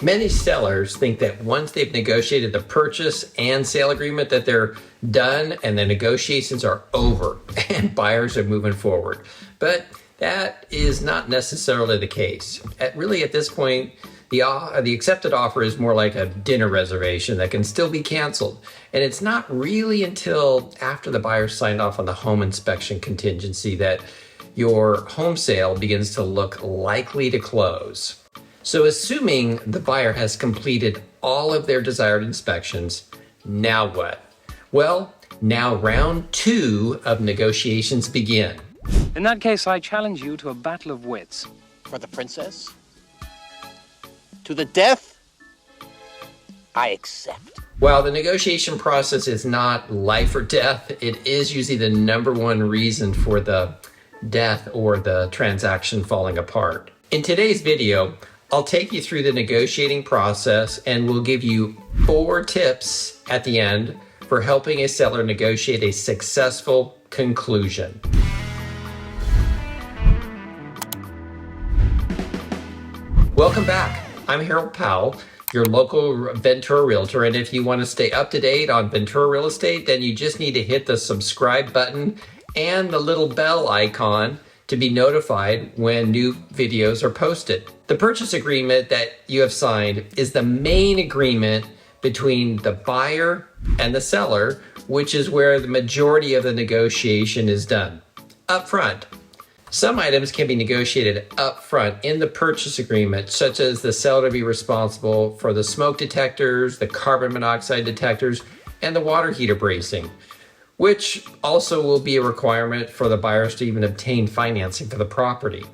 Many sellers think that once they've negotiated the purchase and sale agreement that they're done and the negotiations are over and buyers are moving forward. But that is not necessarily the case. At this point, the accepted offer is more like a dinner reservation that can still be canceled. And it's not really until after the buyer signed off on the home inspection contingency that your home sale begins to look likely to close. So assuming the buyer has completed all of their desired inspections, now what? Well, now round 2 of negotiations begin. In that case, I challenge you to a battle of wits. For the princess? To the death? I accept. While the negotiation process is not life or death, it is usually the number one reason for the death or the transaction falling apart. In today's video, I'll take you through the negotiating process and we'll give you 4 tips at the end for helping a seller negotiate a successful conclusion. Welcome back. I'm Harold Powell, your local Ventura Realtor, and if you want to stay up to date on Ventura real estate, then you just need to hit the subscribe button and the little bell icon to be notified when new videos are posted. The purchase agreement that you have signed is the main agreement between the buyer and the seller, which is where the majority of the negotiation is done up front. Some items can be negotiated up front in the purchase agreement, such as the seller to be responsible for the smoke detectors, the carbon monoxide detectors, and the water heater bracing, which also will be a requirement for the buyers to even obtain financing for the property.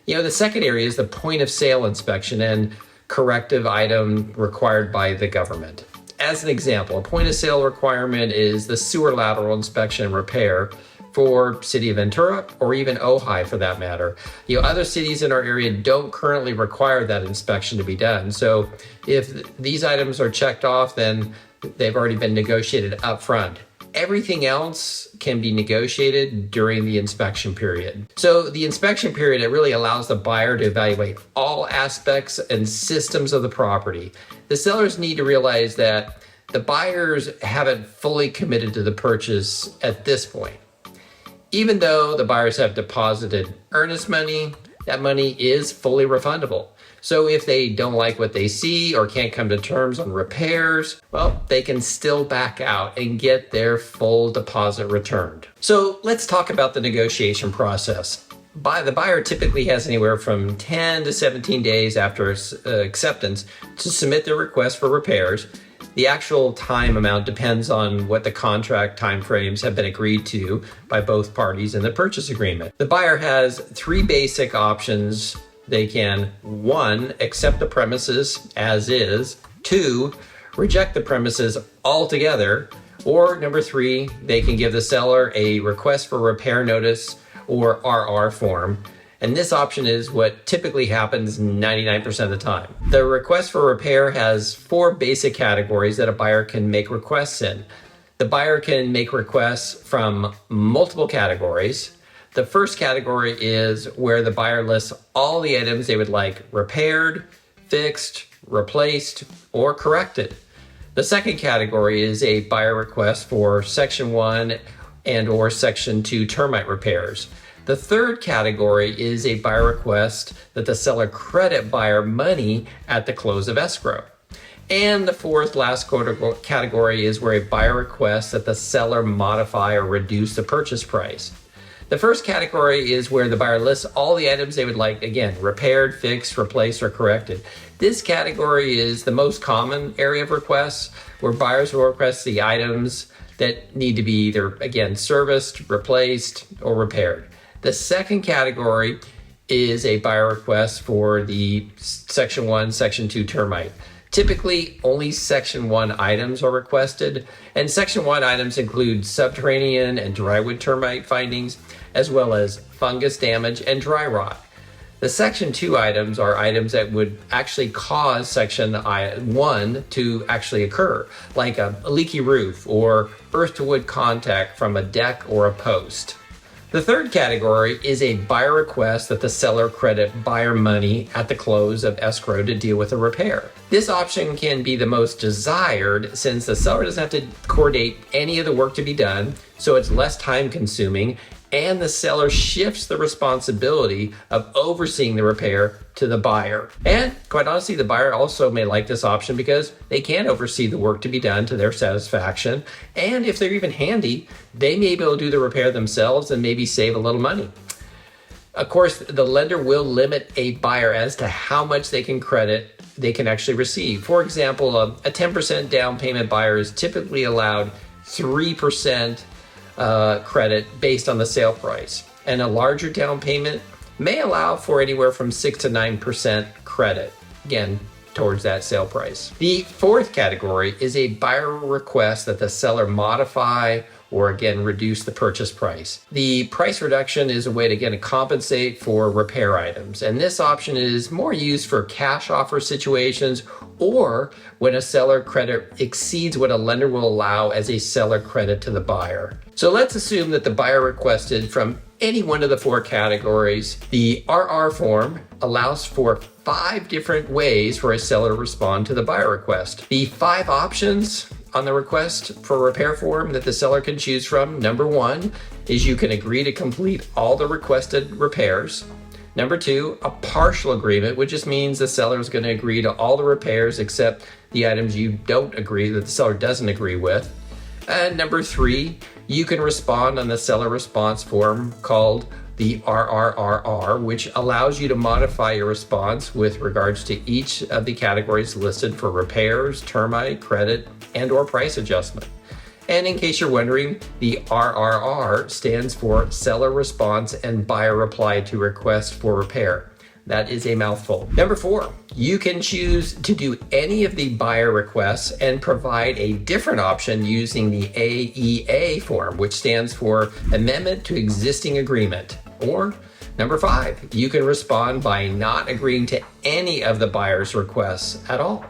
The second area is the point of sale inspection and corrective item required by the government. As an example, a point of sale requirement is the sewer lateral inspection and repair for City of Ventura or even Ojai for that matter. Other cities in our area don't currently require that inspection to be done. So if these items are checked off, then they've already been negotiated up front. Everything else can be negotiated during the inspection period. So the inspection period, it really allows the buyer to evaluate all aspects and systems of the property. The sellers need to realize that the buyers haven't fully committed to the purchase at this point. Even though the buyers have deposited earnest money, that money is fully refundable. So if they don't like what they see or can't come to terms on repairs, well, they can still back out and get their full deposit returned. So let's talk about the negotiation process. The buyer typically has anywhere from 10 to 17 days after acceptance to submit their request for repairs. The actual time amount depends on what the contract timeframes have been agreed to by both parties in the purchase agreement. The buyer has 3 basic options. They can, 1, accept the premises as is, 2, reject the premises altogether, or number 3, they can give the seller a request for repair notice or RR form. And this option is what typically happens 99% of the time. The request for repair has 4 basic categories that a buyer can make requests in. The buyer can make requests from multiple categories. The first category is where the buyer lists all the items they would like repaired, fixed, replaced, or corrected. The second category is a buyer request for Section 1 and or Section 2 termite repairs. The third category is a buyer request that the seller credit buyer money at the close of escrow. And the fourth last category is where a buyer requests that the seller modify or reduce the purchase price. The first category is where the buyer lists all the items they would like, again, repaired, fixed, replaced, or corrected. This category is the most common area of requests, where buyers will request the items that need to be either, again, serviced, replaced, or repaired. The second category is a buyer request for the Section 1, Section 2 termite. Typically, only Section 1 items are requested, and Section 1 items include subterranean and drywood termite findings, as well as fungus damage and dry rot. The Section 2 items are items that would actually cause Section 1 to actually occur, like a leaky roof or earth to wood contact from a deck or a post. The third category is a buyer request that the seller credit buyer money at the close of escrow to deal with a repair. This option can be the most desired since the seller doesn't have to coordinate any of the work to be done, so it's less time consuming, and the seller shifts the responsibility of overseeing the repair to the buyer. And quite honestly, the buyer also may like this option because they can oversee the work to be done to their satisfaction. And if they're even handy, they may be able to do the repair themselves and maybe save a little money. Of course, the lender will limit a buyer as to how much they can actually receive. For example, a 10% down payment buyer is typically allowed 3% credit based on the sale price, and a larger down payment may allow for anywhere from 6 to 9% credit, again, towards that sale price. The fourth category is a buyer request that the seller modify or again reduce the purchase price. The price reduction is a way to again compensate for repair items, and this option is more used for cash offer situations or when a seller credit exceeds what a lender will allow as a seller credit to the buyer. So let's assume that the buyer requested from any one of the four categories. The RR form allows for 5 different ways for a seller to respond to the buyer request. The 5 options on the request for repair form that the seller can choose from: number 1 is you can agree to complete all the requested repairs. Number 2, a partial agreement, which just means the seller is going to agree to all the repairs except the items you don't agree, that the seller doesn't agree with. And number 3, you can respond on the seller response form called the RRRR, which allows you to modify your response with regards to each of the categories listed for repairs, termite, credit, and or price adjustment. And in case you're wondering, the RRR stands for seller response and buyer reply to request for repair. That is a mouthful. Number 4, you can choose to do any of the buyer requests and provide a different option using the AEA form, which stands for Amendment to Existing Agreement. Or number 5, you can respond by not agreeing to any of the buyer's requests at all.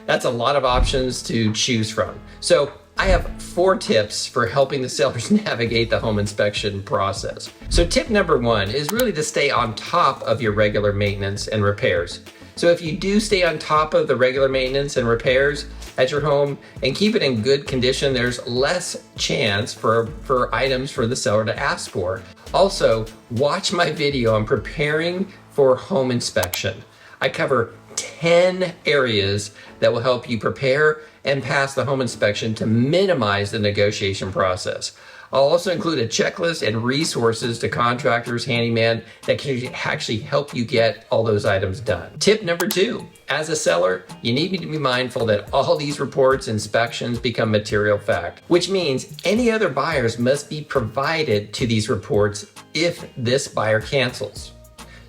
That's a lot of options to choose from. So I have 4 tips for helping the sellers navigate the home inspection process. So tip number 1 is really to stay on top of your regular maintenance and repairs. So if you do stay on top of the regular maintenance and repairs at your home and keep it in good condition, there's less chance for items for the seller to ask for. Also, watch my video on preparing for home inspection. I cover 10 areas that will help you prepare and pass the home inspection to minimize the negotiation process. I'll also include a checklist and resources to contractors, handyman, that can actually help you get all those items done. Tip number 2, as a seller, you need to be mindful that all these reports, inspections become material fact, which means any other buyers must be provided to these reports if this buyer cancels.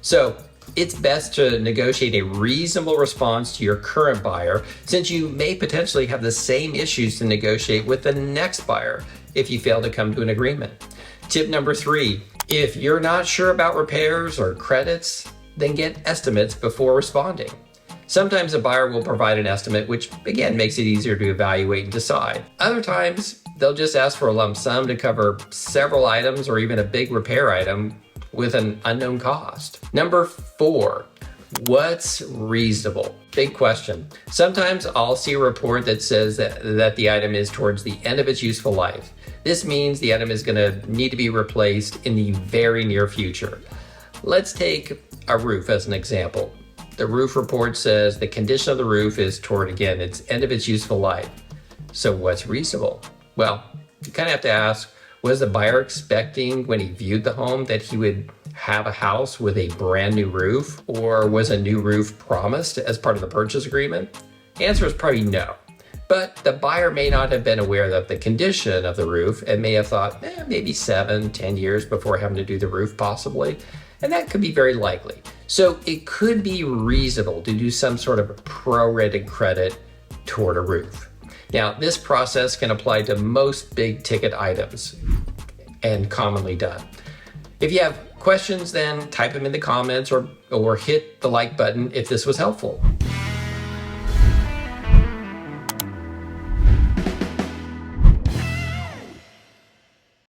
So it's best to negotiate a reasonable response to your current buyer, since you may potentially have the same issues to negotiate with the next buyer if you fail to come to an agreement. Tip number 3, if you're not sure about repairs or credits, then get estimates before responding. Sometimes a buyer will provide an estimate, which again makes it easier to evaluate and decide. Other times, they'll just ask for a lump sum to cover several items or even a big repair item with an unknown cost. Number 4, what's reasonable? Big question. Sometimes I'll see a report that says that the item is towards the end of its useful life. This means the item is going to need to be replaced in the very near future. Let's take a roof as an example. The roof report says the condition of the roof is toward, again, its end of its useful life. So what's reasonable? Well, you kind of have to ask, was the buyer expecting when he viewed the home that he would have a house with a brand new roof, or was a new roof promised as part of the purchase agreement? The answer is probably no. But the buyer may not have been aware of the condition of the roof and may have thought, maybe 7-10 years before having to do the roof possibly. And that could be very likely. So it could be reasonable to do some sort of prorated credit toward a roof. Now, this process can apply to most big ticket items and commonly done. If you have questions, then type them in the comments or hit the like button if this was helpful.